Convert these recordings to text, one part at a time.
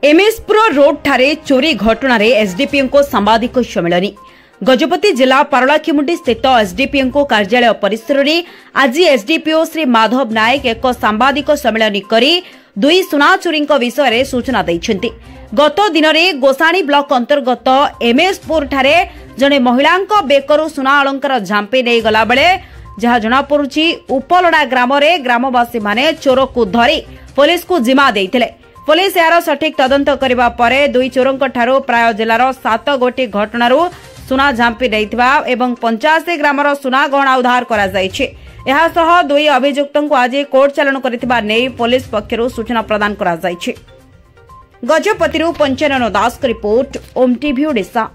एमएसपुर road ठारे चोरी घटना एसडीपीएम को सांबादिक सम्मेलन गजपति जिला पारलाखेमुंडी स्थित एसडीपीएम को कार्यालय परिसर में आज एसडीपीओ श्री माधव नायक एक सांबादिक सम्मेलन करी दुई सुना चोरी विषय में सूचना देइछन्ति। गत दिन में गोसाणी ब्लॉक अंतर्गत एमएसपुर ठारे जने महिला बेकरू सुना अलंकार झांपी नहीं गला बेले जहाँ जनापड़ी उपलड़ा ग्राम ग्रामवासी माने चोर को धरी पुलिस को जिम्मा देइथिले। पुलिस यार सठिक तदंत करबा परे दुई चोरंक ठारो प्राय जिलार 7 गोटी घटनारू सुना झांपी देइथिबा एवं 85 ग्रामर सुना गहना उद्धार करा जायछि। एहा सह दुई अभियुक्तों को आज कोर्ट चालान करथिबा नै पुलिस पक्षरु सूचना प्रदान करा जायछि। गजपतिरु पंचानन दास का रिपोर्ट ओम टीवी ओडिशा।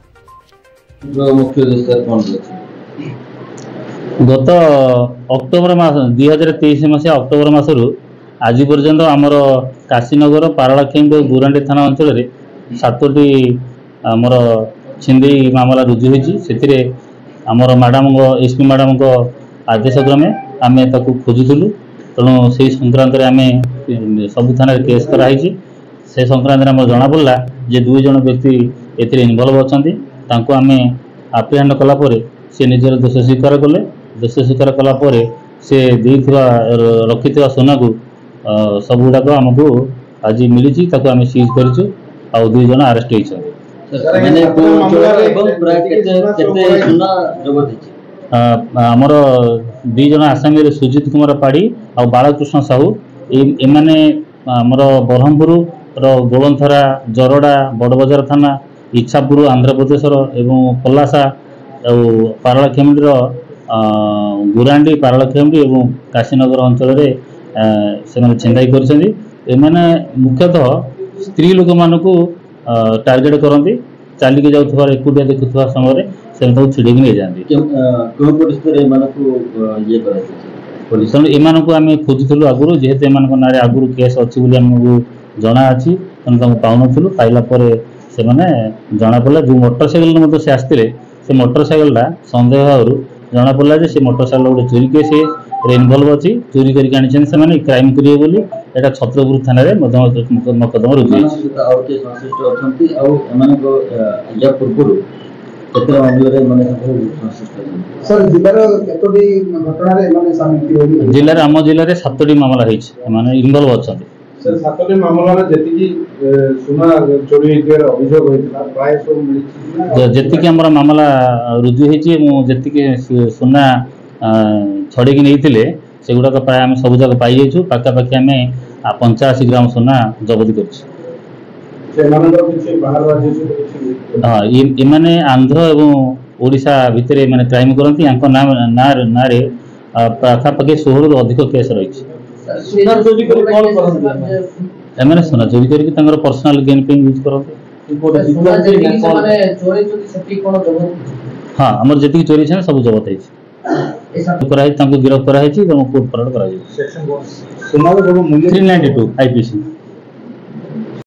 गत अक्टोबर मास 2023 मसीहा अक्टोबर मासरू आज पर्यंत आमर काशीनगर पारलाखेमुंडी गुरांडी थाना अंचल में 7टी आमर छिंदी मामला रुजु होती आमर मैडम एसपी मैडम को आदेश क्रमे आम खोजुलु तेणु से संक्रांत आम सब थाना केस कराई से संक्रांत आम जना पड़ा जे 2 जन व्यक्ति ए इनवल्व अच्छा आम आप्रिहेंड कलापर से निजर दोष स्वीकार कले। दोष स्वीकार कलापर से रखि सोना को सब गुड़ाक आमको आज मिली आम सीज कर 2 जन अरेस्ट होती। आमर 2 जन आसामी सुजित कुमार पाड़ी और बालकृष्ण साहू एमाने आमर ब्रह्मपुर गोलंथरा जरड़ा बड़बजार थाना इच्छापुर आंध्र प्रदेश एवं पलासा और पारलाखेमुंडी गुरांडी पारलाखेमुंडी और काशीनगर अंचल से छेंदाई करने मुख्यतः स्त्री लोक मान टार्गेट करती चलिकी जाऊँ एकुटिया देखुवा समय से छिड़ी नहीं जाती। तेणु आम खोजुलु आगुरी जेहेतु एम ना आगुरी केस अच्छी आमको जना अच्छी तेणु पाऊनु पाइलापर से जना पड़ा जो मोटरसाइकेल मतलब से आसते से मोटरसाइकेल सन्देह जना पड़ा से मोटरसाइकेल गोटे चोरी केस इनवल्व अच्छी चोरी करके क्राइम करेंगे बोली एटा छत्रपुर थाना मकदमा रुजु जिले आम जिले में 7टी मामला इनवल्व अच्छा जी मामला रुजु होती सुना छड़े नहीं से गुड़ाक प्राय आम सब जगह पाई जाइए पाखापाखि आम 85 ग्राम सुना जबत कर। हाँ ये आंध्र एवं ओडिशा भितर क्राइम करती ना पाखापाखि 16 रु अधिक केस रही सुना चोरी कर पर्सनाल गेन पे यूज करते। हाँ आम जी चोरी सब जबत गिरफ्त कराई कोर्ट फरवर्ड करा 392 आईपीसी।